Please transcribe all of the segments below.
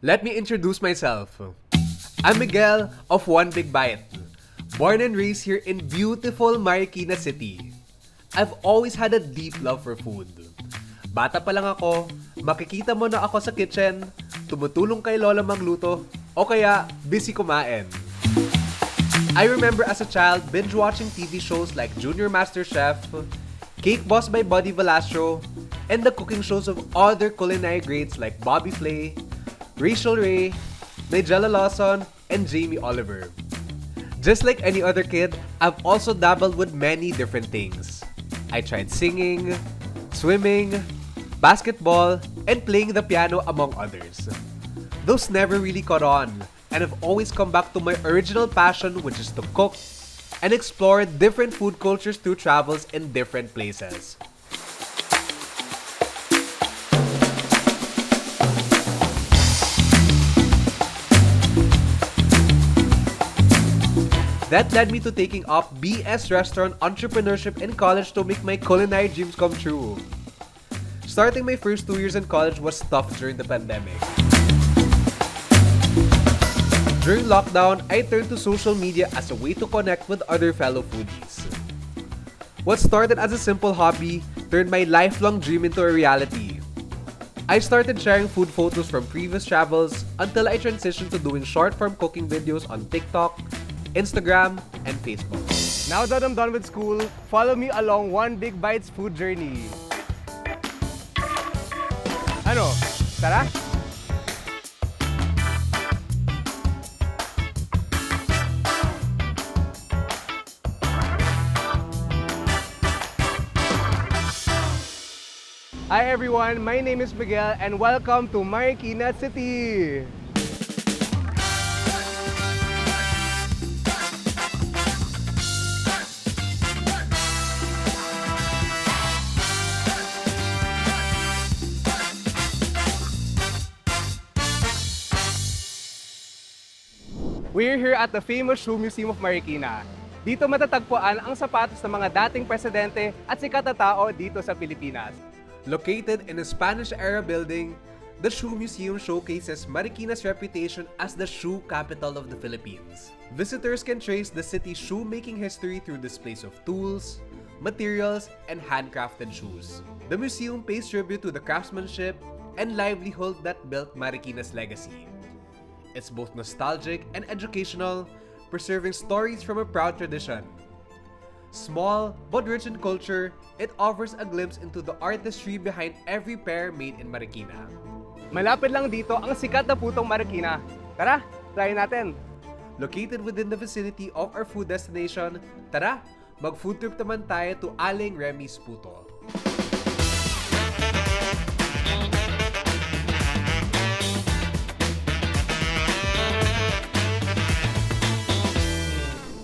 Let me introduce myself. I'm Miguel of One Big Bite. Born and raised here in beautiful Marikina City. I've always had a deep love for food. Bata pa lang ako, makikita mo na ako sa kitchen, tumutulong kay Lola magluto, o kaya busy kumain. I remember as a child binge-watching TV shows like Junior Master Chef, Cake Boss by Buddy Velasco, and the cooking shows of other culinary greats like Bobby Flay, Rachel Ray, Nigella Lawson, and Jamie Oliver. Just like any other kid, I've also dabbled with many different things. I tried singing, swimming, basketball, and playing the piano among others. Those never really caught on, and I've always come back to my original passion, which is to cook and explore different food cultures through travels in different places. That led me to taking up BS Restaurant Entrepreneurship in college to make my culinary dreams come true. Starting my first 2 years in college was tough during the pandemic. During lockdown, I turned to social media as a way to connect with other fellow foodies. What started as a simple hobby turned my lifelong dream into a reality. I started sharing food photos from previous travels until I transitioned to doing short-form cooking videos on TikTok, Instagram, and Facebook. Now that I'm done with school, follow me along One Big Bite's food journey. Ano? Tara? Hi everyone, my name is Miguel and welcome to Marikina City! We're here at the famous Shoe Museum of Marikina. Dito matatagpuan ang sapatos ng mga dating presidente at sikat na tao dito sa Pilipinas. Located in a Spanish-era building, the Shoe Museum showcases Marikina's reputation as the shoe capital of the Philippines. Visitors can trace the city's shoemaking history through displays of tools, materials, and handcrafted shoes. The museum pays tribute to the craftsmanship and livelihood that built Marikina's legacy. It's both nostalgic and educational, preserving stories from a proud tradition. Small but rich in culture, it offers a glimpse into the artistry behind every pair made in Marikina. Malapit lang dito ang sikat na putong Marikina. Tara, try natin! Located within the vicinity of our food destination, tara, mag-food trip naman tayo to Aling Remy's Puto.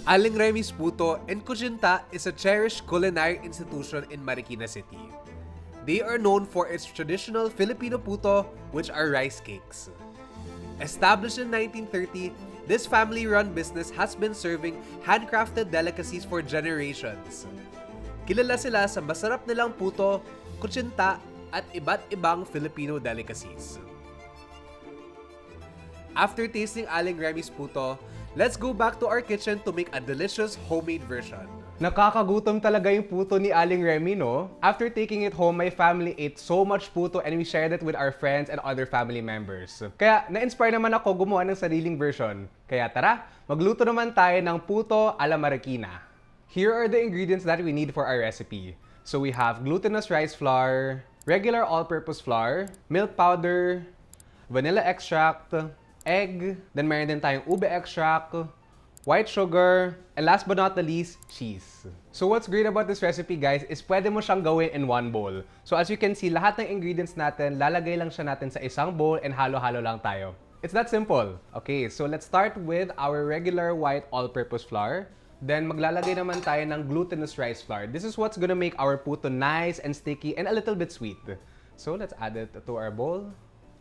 Aling Remy's Puto and Kuchinta is a cherished culinary institution in Marikina City. They are known for its traditional Filipino puto, which are rice cakes. Established in 1930, this family-run business has been serving handcrafted delicacies for generations. Kilala sila sa masarap nilang puto, kuchinta, at iba't ibang Filipino delicacies. After tasting Aling Remy's Puto, let's go back to our kitchen to make a delicious homemade version. Nakakagutom talaga yung puto ni Aling Remy, no? After taking it home, my family ate so much puto and we shared it with our friends and other family members. Kaya na-inspire naman ako gumawa ng sariling version. Kaya tara, magluto naman tayo ng puto a la Marikina. Here are the ingredients that we need for our recipe. So we have glutinous rice flour, regular all-purpose flour, milk powder, vanilla extract, egg, then meron din tayong ube extract, white sugar, and last but not the least, cheese. So what's great about this recipe, guys, is pwede mo siyang gawin in one bowl. So as you can see, lahat ng ingredients natin, lalagay lang siya natin sa isang bowl and halo-halo lang tayo. It's that simple. Okay, so let's start with our regular white all-purpose flour. Then maglalagay naman tayo ng glutinous rice flour. This is what's gonna make our puto nice and sticky and a little bit sweet. So let's add it to our bowl.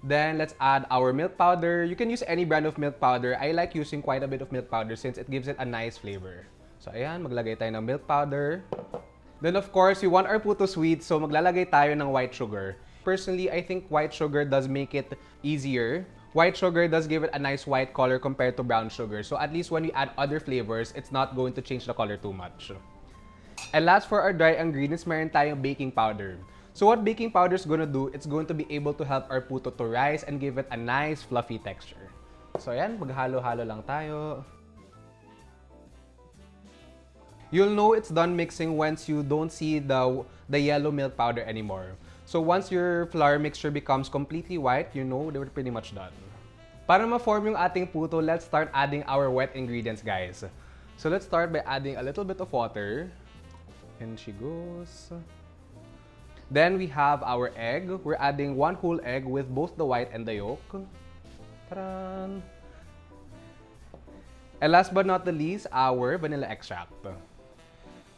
Then, let's add our milk powder. You can use any brand of milk powder. I like using quite a bit of milk powder since it gives it a nice flavor. So, ayan, maglagay tayo ng milk powder. Then, of course, we want our puto sweet, so maglalagay tayo ng white sugar. Personally, I think white sugar does make it easier White sugar does give it a nice white color compared to brown sugar. So at least when we add other flavors, it's not going to change the color too much. And last for our dry ingredients, meron tayong baking powder. So what baking powder is gonna do, it's going to be able to help our puto to rise and give it a nice fluffy texture. So ayan, maghalo-halo lang tayo. You'll know it's done mixing once you don't see the yellow milk powder anymore. So once your flour mixture becomes completely white, you know they were pretty much done. Para ma-form yung ating puto, let's start adding our wet ingredients, guys. So let's start by adding a little bit of water. And she goes. Then we have our egg. We're adding 1 whole egg with both the white and the yolk. Ta-da! And last but not the least, our vanilla extract.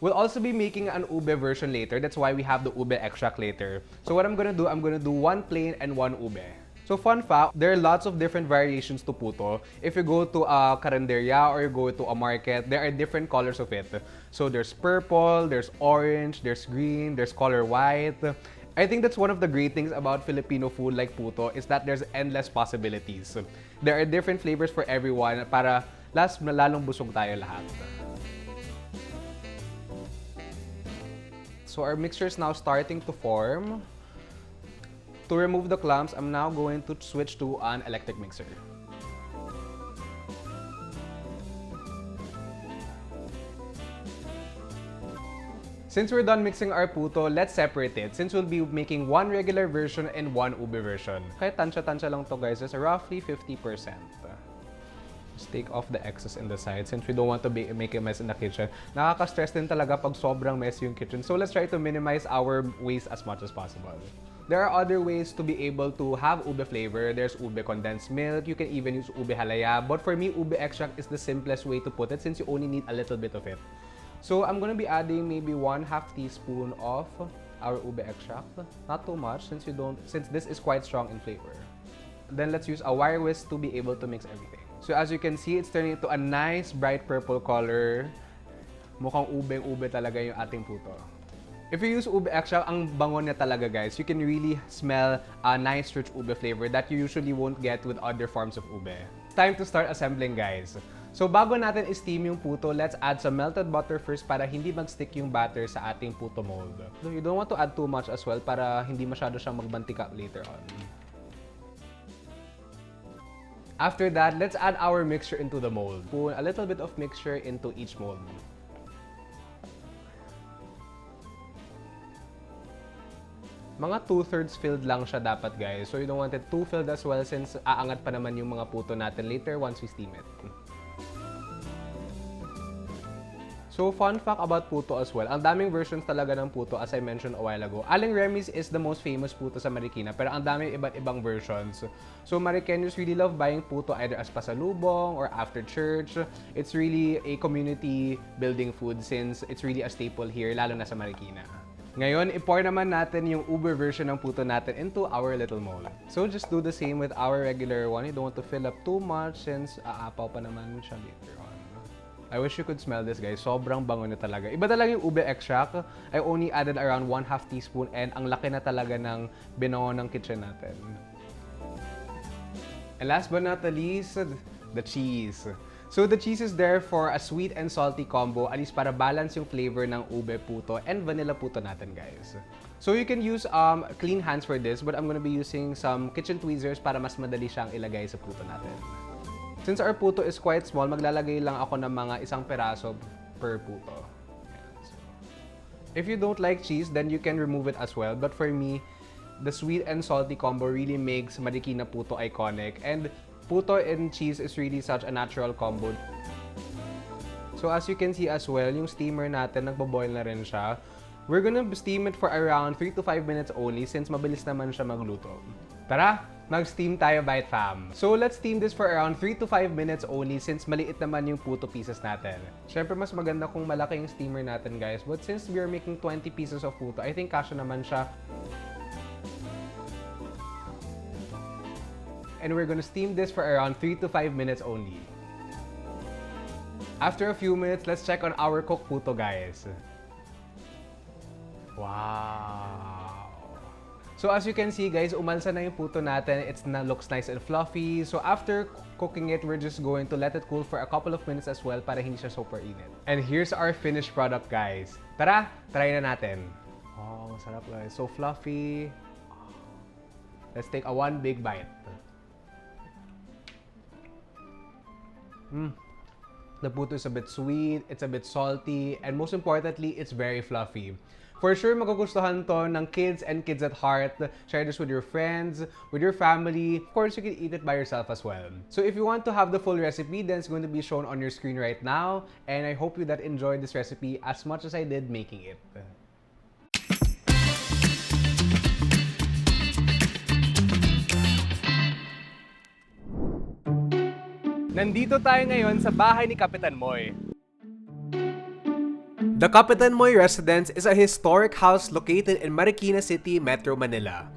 We'll also be making an ube version later. That's why we have the ube extract later. So what I'm gonna do 1 plain and 1 ube. So fun fact, there are lots of different variations to puto. If you go to a karinderya or you go to a market, there are different colors of it. So there's purple, there's orange, there's green, there's color white. I think that's one of the great things about Filipino food like puto is that there's endless possibilities. There are different flavors for everyone para lalong busog tayo lahat. So our mixture is now starting to form. To remove the clumps, I'm now going to switch to an electric mixer. Since we're done mixing our puto, let's separate it since we'll be making 1 regular version and 1 ube version. Kaya tansya-tansya lang to, guys. It's roughly 50%. Just take off the excess in the side since we don't want to make a mess in the kitchen. Nakaka-stress din talaga pag sobrang messy yung kitchen. So let's try to minimize our waste as much as possible. There are other ways to be able to have ube flavor. There's ube condensed milk. You can even use ube halaya. But for me, ube extract is the simplest way to put it since you only need a little bit of it. So I'm gonna be adding maybe 1/2 teaspoon of our ube extract. Not too much since this is quite strong in flavor. Then let's use a wire whisk to be able to mix everything. So as you can see, it's turning into a nice bright purple color. Mukhang ube talaga yung ating puto. If you use ube extract, ang bango niya talaga, guys. You can really smell a nice rich ube flavor that you usually won't get with other forms of ube. It's time to start assembling, guys. So bago natin i-steam yung puto, let's add some melted butter first para hindi mag-stick yung batter sa ating puto mold. So you don't want to add too much as well para hindi masyado siyang magmantika later on. After that, let's add our mixture into the mold. Put a little bit of mixture into each mold. Mga 2/3 filled lang siya dapat, guys. So you don't want it too filled as well since aangat pa naman yung mga puto natin later once we steam it. So fun fact about puto as well, ang daming versions talaga ng puto as I mentioned a while ago. Aling Remy's is the most famous puto sa Marikina pero ang daming iba't ibang versions. So Maricanos really love buying puto either as pasalubong or after church. It's really a community building food since it's really a staple here lalo na sa Marikina. Ngayon, i-pour naman natin yung ube version ng puto natin into our little mold. So just do the same with our regular one. You don't want to fill up too much since aapaw pa naman siya later on. I wish you could smell this, guys. Sobrang bango na talaga. Iba talaga yung ube extract. I only added around 1/2 teaspoon and ang laki na talaga ng binango ng kitchen natin. And last but not the least, the cheese. So the cheese is there for a sweet and salty combo, at least para balance yung flavor ng ube puto and vanilla puto natin, guys. So you can use clean hands for this, but I'm gonna be using some kitchen tweezers para mas madali siyang ilagay sa puto natin. Since our puto is quite small, maglalagay lang ako ng mga 1 peraso per puto. So, if you don't like cheese, then you can remove it as well. But for me, the sweet and salty combo really makes Marikina puto iconic. And puto and cheese is really such a natural combo. So as you can see as well, yung steamer natin, nagbo-boil na rin siya. We're gonna steam it for around 3 to 5 minutes only since mabilis naman siya magluto. Tara! Mag-steam tayo, Bite Fam. So, let's steam this for around 3 to 5 minutes only since maliit naman yung puto pieces natin. Siyempre, mas maganda kung malaki yung steamer natin, guys. But since we are making 20 pieces of puto, I think kasya naman siya. And we're gonna steam this for around 3 to 5 minutes only. After a few minutes, let's check on our cooked puto, guys. Wow! So as you can see guys, umalsa na yung puto natin. Looks nice and fluffy. So after cooking it, we're just going to let it cool for a couple of minutes as well para hindi siya super init. And here's our finished product guys. Tara, try na natin. Oh, masarap guys. So fluffy. Let's take a one big bite. The puto is a bit sweet, it's a bit salty, and most importantly, it's very fluffy. For sure, magugustuhan to ng kids and kids at heart. Share this with your friends, with your family. Of course, you can eat it by yourself as well. So if you want to have the full recipe, then it's going to be shown on your screen right now. And I hope you that enjoyed this recipe as much as I did making it. Nandito tayo ngayon sa bahay ni Capitan Moy. The Capitan Moy residence is a historic house located in Marikina City, Metro Manila.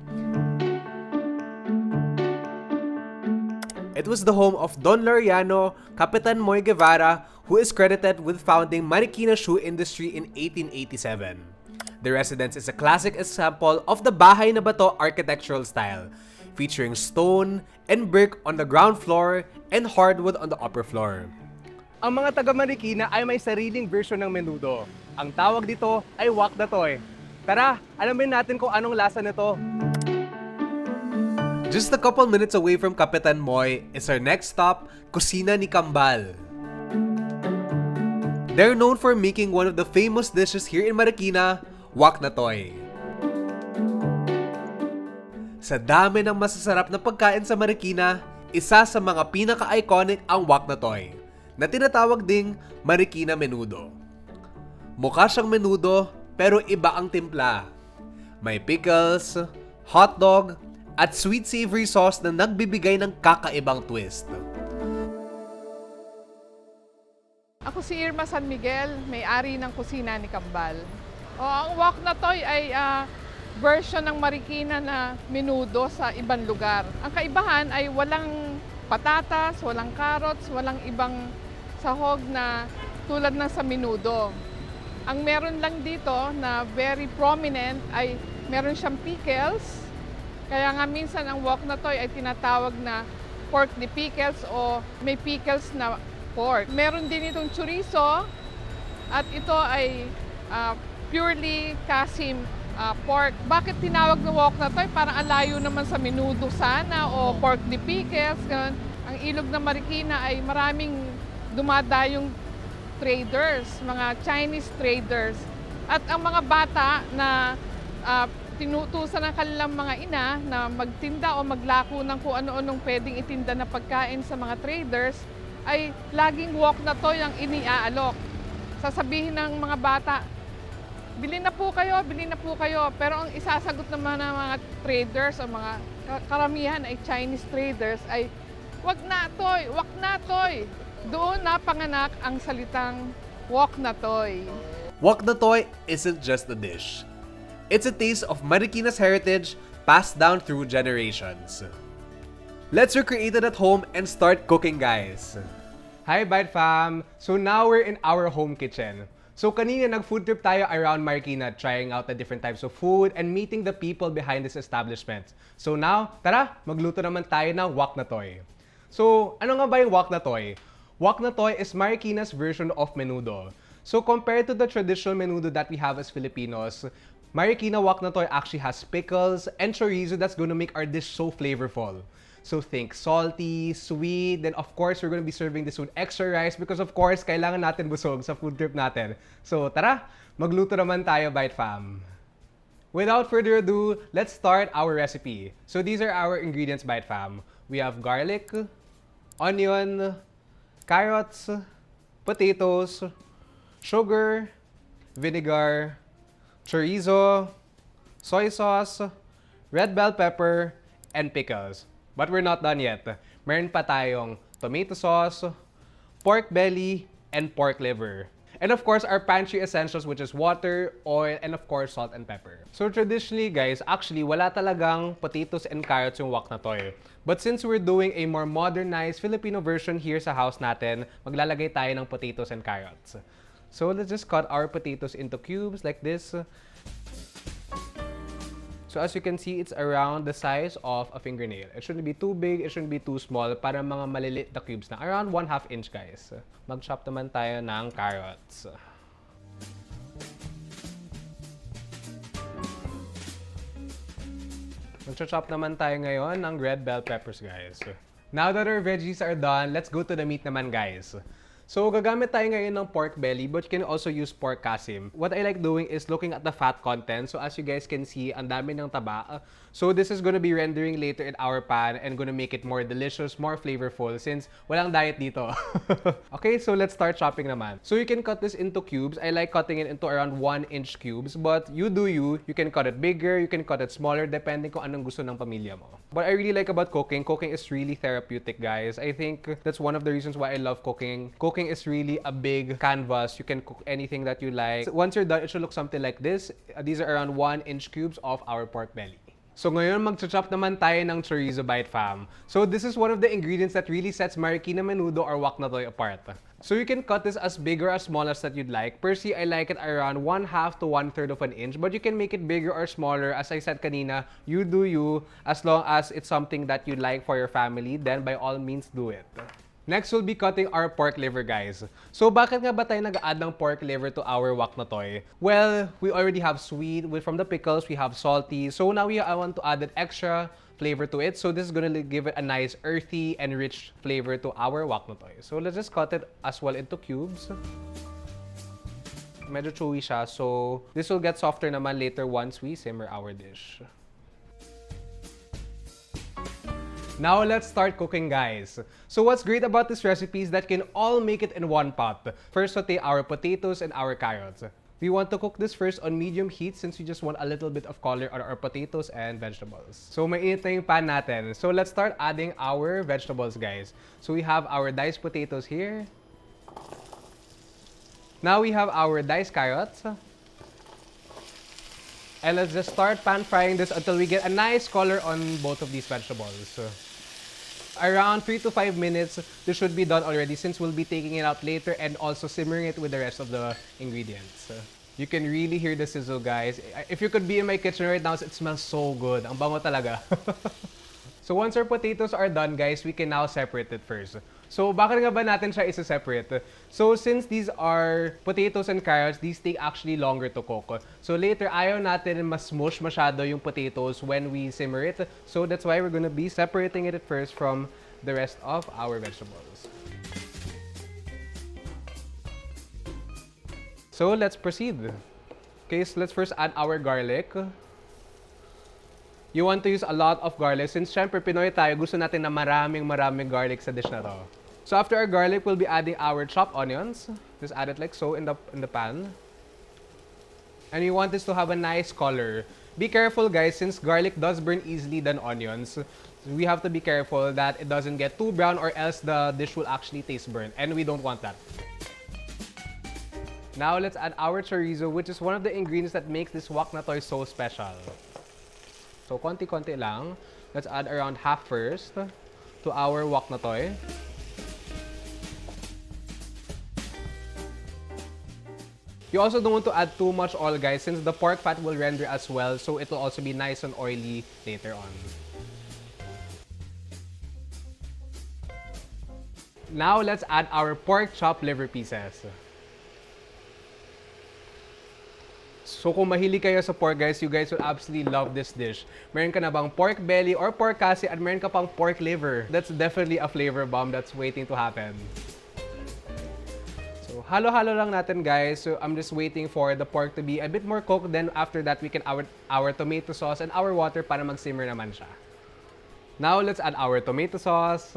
It was the home of Don Laureano Capitan Moy Guevara, who is credited with founding Marikina shoe industry in 1887. The residence is a classic example of the bahay na bato architectural style, featuring stone and brick on the ground floor and hardwood on the upper floor. Ang mga taga Marikina ay may sariling version ng menudo. Ang tawag dito ay waknatoy. Tara, alamin natin kung anong lasa nito. Just a couple minutes away from Capitan Moy is our next stop, Kusina ni Kambal. They're known for making one of the famous dishes here in Marikina, waknatoy. Sa dami ng masasarap na pagkain sa Marikina, isa sa mga pinaka-iconic ang waknatoy, na tinatawag ding Marikina menudo. Mukha siyang menudo pero iba ang timpla. May pickles, hotdog, at sweet savory sauce na nagbibigay ng kakaibang twist. Ako si Irma San Miguel, may-ari ng kusina ni Kambal. Ang waknatoy ay version ng Marikina na menudo sa ibang lugar. Ang kaibahan ay walang patatas, walang carrots, walang ibang sahog na tulad ng sa menudo. Ang meron lang dito na very prominent ay meron siyang pickles. Kaya nga minsan ang waknatoy ay tinatawag na pork de pickles o may pickles na pork. Meron din itong chorizo at ito ay purely kasim pork. Bakit tinawag na waknatoy? Parang alayo naman sa menudo sana o pork de pickles. Ganun. Ang ilog ng Marikina ay maraming dumadayong traders, mga Chinese traders. At ang mga bata na tinutusan ng kanilang mga ina na magtinda o maglako ng kung ano-anong pwedeng itinda na pagkain sa mga traders, ay laging waknatoy ang iniaalok. Sasabihin ng mga bata, bilhin na po kayo, bilhin na po kayo. Pero ang isasagot naman ng mga traders o mga karamihan ay Chinese traders ay waknatoy, waknatoy. Doon napanganak ang salitang waknatoy. Waknatoy isn't just a dish. It's a taste of Marikina's heritage passed down through generations. Let's recreate it at home and start cooking, guys. Hi, Bite Fam! So now we're in our home kitchen. So kanina nag-food trip tayo around Marikina, trying out the different types of food and meeting the people behind this establishment. So now, tara, magluto naman tayo ng waknatoy. So, ano nga ba yung waknatoy? Waknatoy is Marikina's version of menudo. So compared to the traditional menudo that we have as Filipinos, Marikina waknatoy actually has pickles and chorizo that's going to make our dish so flavorful. So think salty, sweet, then of course we're going to be serving this with extra rice because of course kailangan natin busog sa food trip natin. So tara, magluto naman tayo, Bite Fam. Without further ado, let's start our recipe. So these are our ingredients, Bite Fam. We have garlic, onion, carrots, potatoes, sugar, vinegar, chorizo, soy sauce, red bell pepper, and pickles. But we're not done yet. Meron pa tayong tomato sauce, pork belly, and pork liver. And of course, our pantry essentials, which is water, oil, and of course, salt and pepper. So traditionally, guys, actually, wala talagang potatoes and carrots yung waknatoy. But since we're doing a more modernized Filipino version here sa house natin, maglalagay tayo ng potatoes and carrots. So let's just cut our potatoes into cubes like this. So as you can see, it's around the size of a fingernail. It shouldn't be too big, it shouldn't be too small, para mga maliliit na cubes na. Around 1/2 inch, guys. Mag-chop naman tayo ng carrots. Mag-chop naman tayo ngayon ng red bell peppers, guys. Now that our veggies are done, let's go to the meat naman, guys. So, gagamit tayo ngayon ng pork belly, but you can also use pork kasim. What I like doing is looking at the fat content. So, as you guys can see, ang dami ng taba. So, this is gonna be rendering later in our pan and gonna make it more delicious, more flavorful since walang diet dito. Okay, so let's start chopping naman. So, you can cut this into cubes. I like cutting it into around 1-inch cubes, but you do you. You can cut it bigger, you can cut it smaller, depending kung anong gusto ng pamilya mo. What I really like about cooking is really therapeutic, guys. I think that's one of the reasons why I love cooking. Cooking is really a big canvas. You can cook anything that you like. So once you're done, it should look something like this. These are around 1-inch cubes of our pork belly. So ngayon, mag-chop naman tayo ng chorizo bite, fam. So this is one of the ingredients that really sets Marikina menudo or waknatoy apart. So you can cut this as big or as small as that you'd like. Personally, I like it around 1/2 to 1/3 of an inch, but you can make it bigger or smaller. As I said kanina, you do you. As long as it's something that you like for your family, then by all means do it. Next, we'll be cutting our pork liver, guys. So, bakit nga ba tayo nag-add ng pork liver to our waknatoy? Well, we already have sweet. From the pickles, we have salty. So, now I want to add an extra flavor to it. So, this is gonna give it a nice earthy and rich flavor to our waknatoy. So, let's just cut it as well into cubes. Medyo chewy siya. So, this will get softer naman later once we simmer our dish. Now, let's start cooking, guys. So, what's great about this recipe is that you can all make it in one pot. First, saute our potatoes and our carrots. We want to cook this first on medium heat since we just want a little bit of color on our potatoes and vegetables. So, mainit na yung pan natin. So, let's start adding our vegetables, guys. So, we have our diced potatoes here. Now, we have our diced carrots. And let's just start pan frying this until we get a nice color on both of these vegetables. Around 3 to 5 minutes, this should be done already since we'll be taking it out later and also simmering it with the rest of the ingredients. You can really hear the sizzle, guys. If you could be in my kitchen right now, it smells so good. Ang bango talaga. So once our potatoes are done, guys, we can now separate it first. So bakit nga ba natin siya isa-separate? So since these are potatoes and carrots, these take actually longer to cook. So later, ayaw natin mas smush masyado yung potatoes when we simmer it. So that's why we're gonna be separating it first from the rest of our vegetables. So let's proceed. Okay, so let's first add our garlic. You want to use a lot of garlic since syempre Pinoy tayo, gusto natin na maraming garlic sa dish na to. So after our garlic, we'll be adding our chopped onions. Just add it like so in the pan. And we want this to have a nice color. Be careful, guys, since garlic does burn easily than onions. We have to be careful that it doesn't get too brown or else the dish will actually taste burnt. And we don't want that. Now let's add our chorizo, which is one of the ingredients that makes this waknatoy so special. So, konti-konti lang. Let's add around half first to our waknatoy. You also don't want to add too much oil, guys, since the pork fat will render as well, so it will also be nice and oily later on. Now, let's add our pork chop liver pieces. So kung mahilig kayo sa pork, guys, you guys will absolutely love this dish. Meron ka na bang pork belly or pork kasi at meron ka pang pork liver. That's definitely a flavor bomb that's waiting to happen. So halo-halo lang natin, guys. So I'm just waiting for the pork to be a bit more cooked. Then after that, we can add our tomato sauce and our water para mag-simmer naman siya. Now let's add our tomato sauce.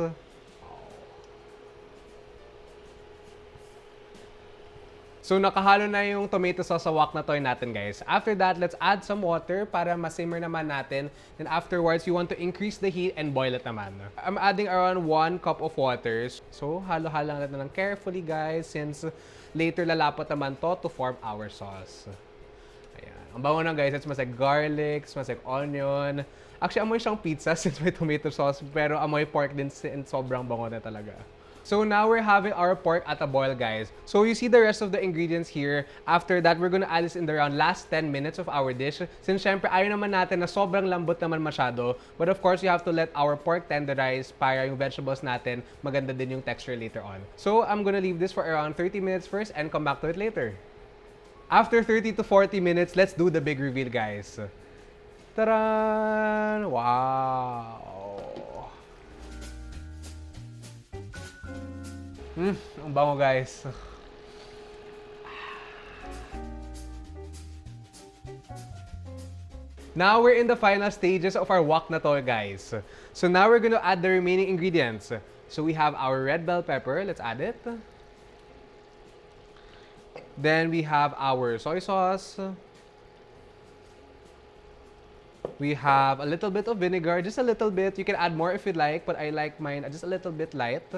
So, nakahalo na yung tomato sauce sa waknatoy natin, guys. After that, let's add some water para masimmer naman natin. Then afterwards, you want to increase the heat and boil it naman. I'm adding around 1 cup of water. So, halo-halo natin lang carefully, guys, since later lalapot naman to form our sauce. Ayan. Ang bango na, guys. It smells like garlic, smells like onion. Actually, amoy siyang pizza since may tomato sauce, pero amoy pork din and sobrang bango na talaga. So now we're having our pork at a boil, guys. So you see the rest of the ingredients here. After that, we're gonna add this in the around last 10 minutes of our dish. Since syempre, ayaw naman natin na sobrang lambot naman masyado. But of course, you have to let our pork tenderize para yung vegetables natin maganda din yung texture later on. So I'm gonna leave this for around 30 minutes first and come back to it later. After 30 to 40 minutes, let's do the big reveal, guys. Taran! Wow! Ang bango, guys. Now we're in the final stages of our waknatoy, guys. So now we're gonna add the remaining ingredients. So we have our red bell pepper. Let's add it. Then we have our soy sauce. We have a little bit of vinegar, just a little bit. You can add more if you'd like, but I like mine just a little bit light.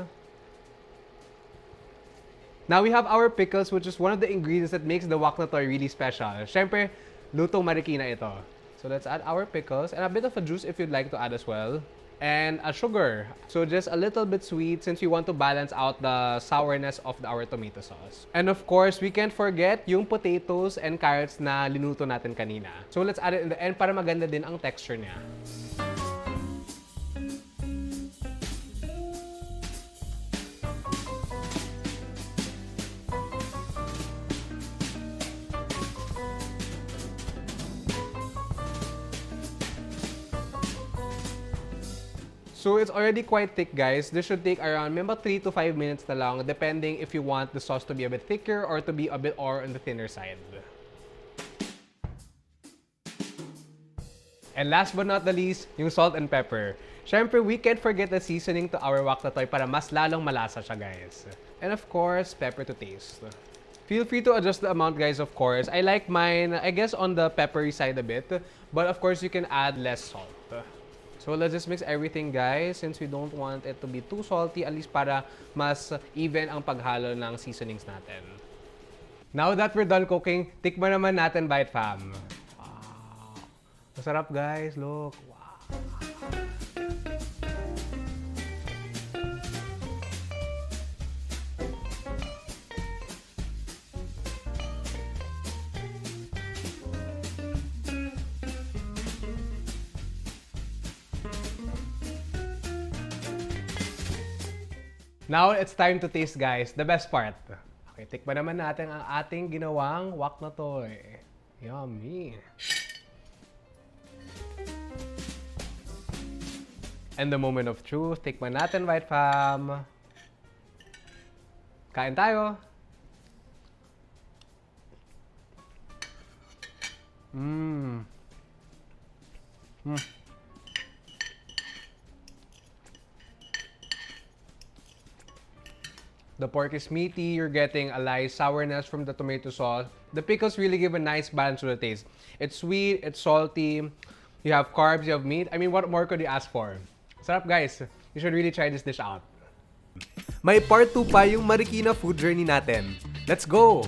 Now we have our pickles, which is one of the ingredients that makes the waknatoy really special. Syempre, lutong Marikina ito. So let's add our pickles and a bit of a juice if you'd like to add as well. And a sugar. So just a little bit sweet since we want to balance out the sourness of our tomato sauce. And of course, we can't forget yung potatoes and carrots na linuto natin kanina. So let's add it in the end para maganda din ang texture niya. So it's already quite thick, guys. This should take around maybe 3 to 5 minutes na lang, depending if you want the sauce to be a bit thicker or to be a bit or on the thinner side. And last but not the least, yung salt and pepper. Syempre, we can't forget the seasoning to our waknatoy para mas lalong malasa siya, guys. And of course, pepper to taste. Feel free to adjust the amount, guys, of course. I like mine, I guess, on the peppery side a bit. But of course, you can add less salt. So let's just mix everything, guys, since we don't want it to be too salty, at least para mas even ang paghalo ng seasonings natin. Now that we're done cooking, tikman naman natin, Bite Fam. Wow. Masarap, guys. Look. Wow. Now, it's time to taste, guys. The best part. Okay, tikman naman natin ang ating ginawang waknatoy. Yummy. And the moment of truth. Tikman natin, White Fam. Kain tayo. The pork is meaty, you're getting a light sourness from the tomato sauce. The pickles really give a nice balance to the taste. It's sweet, it's salty, you have carbs, you have meat. I mean, what more could you ask for? Sarap, guys. You should really try this dish out. May part 2 pa yung Marikina food journey natin. Let's go!